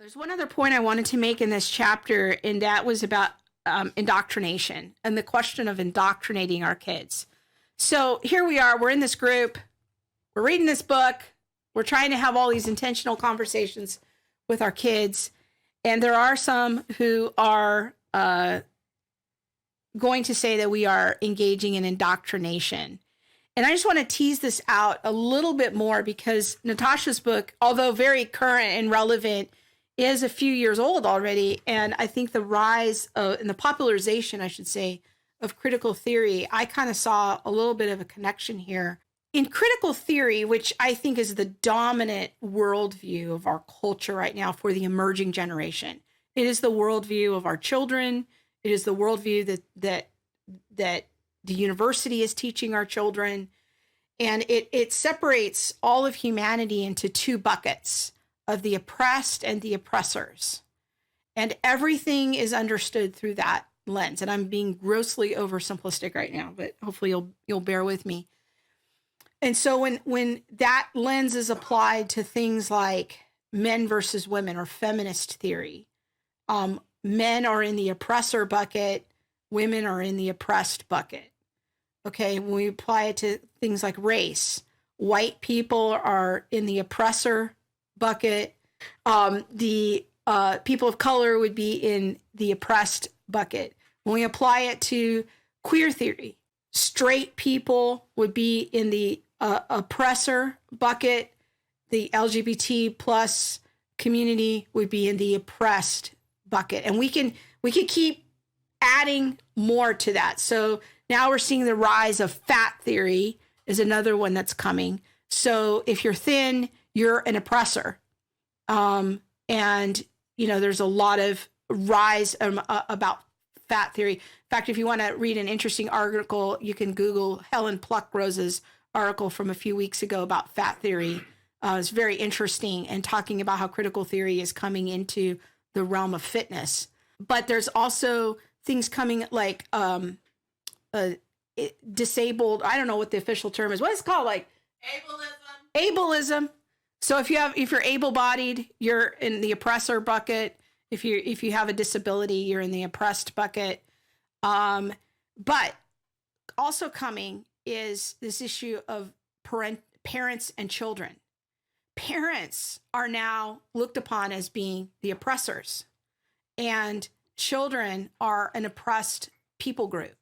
There's one other point I wanted to make in this chapter, and that was about indoctrination and the question of indoctrinating our kids. So here we are, we're in this group, we're reading this book, we're trying to have all these intentional conversations with our kids, and there are some who are going to say that we are engaging in indoctrination. And I just want to tease this out a little bit more because Natasha's book, although very current and relevant, is a few years old already. And I think the rise and the popularization, I should say, of critical theory, I kind of saw a little bit of a connection here. In critical theory, which I think is the dominant worldview of our culture right now for the emerging generation, it is the worldview of our children. It is the worldview that the university is teaching our children. And it separates all of humanity into two buckets of the oppressed and the oppressors. And everything is understood through that lens. And I'm being grossly oversimplistic right now, but hopefully you'll bear with me. And so when that lens is applied to things like men versus women or feminist theory, men are in the oppressor bucket, women are in the oppressed bucket. Okay, when we apply it to things like race, white people are in the oppressor bucket. The people of color would be in the oppressed bucket. When we apply it to queer theory, straight people would be in the oppressor bucket. The LGBT plus community would be in the oppressed bucket. And we can keep adding more to that. So now we're seeing the rise of fat theory is another one that's coming. So if you're thin, you're an oppressor. And, there's a lot of rise about fat theory. In fact, if you want to read an interesting article, you can Google Helen Pluckrose's article from a few weeks ago about fat theory. It's very interesting and talking about how critical theory is coming into the realm of fitness. But there's also things coming like disabled. I don't know what the official term is. What is it called? Like ableism. So if you're able-bodied, you're in the oppressor bucket. If you have a disability, you're in the oppressed bucket. But also coming is this issue of parents and children. Parents are now looked upon as being the oppressors, and children are an oppressed people group.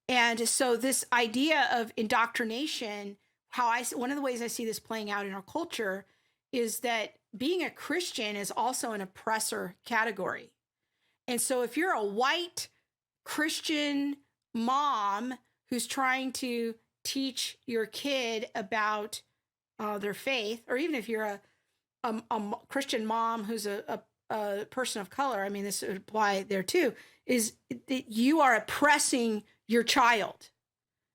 And so this idea of indoctrination, one of the ways I see this playing out in our culture is that being a Christian is also an oppressor category. And so if you're a white Christian mom who's trying to teach your kid about their faith, or even if you're a Christian mom who's a person of color, I mean, this would apply there too, is that you are oppressing your child.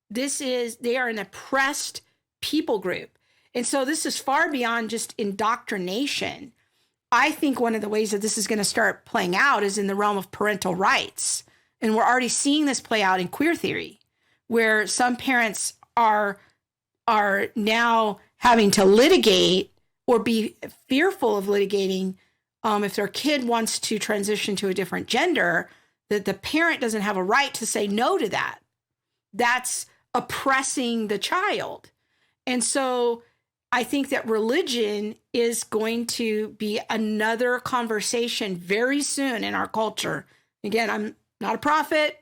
They are an oppressed people group. And so this is far beyond just indoctrination. I think one of the ways that this is going to start playing out is in the realm of parental rights. And we're already seeing this play out in queer theory, where some parents are now having to litigate or be fearful of litigating if their kid wants to transition to a different gender, that the parent doesn't have a right to say no to that. That's oppressing the child. And so I think that religion is going to be another conversation very soon in our culture. Again, I'm not a prophet.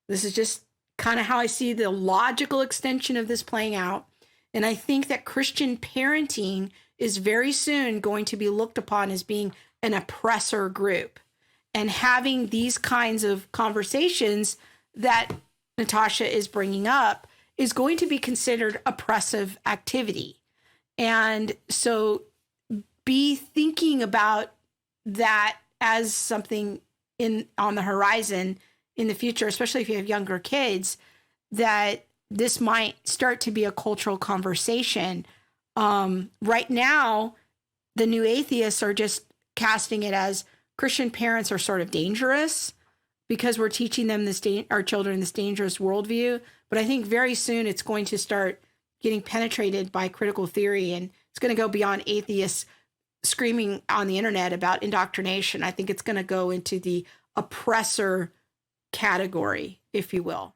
This is just kind of how I see the logical extension of this playing out. And I think that Christian parenting is very soon going to be looked upon as being an oppressor group. And having these kinds of conversations that Natasha is bringing up is going to be considered oppressive activity. And so be thinking about that as something on the horizon in the future, especially if you have younger kids, that this might start to be a cultural conversation. Right now, the new atheists are just casting it as Christian parents are sort of dangerous because we're teaching them our children this dangerous worldview. But I think very soon it's going to start getting penetrated by critical theory, and it's going to go beyond atheists screaming on the internet about indoctrination. I think it's going to go into the oppressor category, if you will.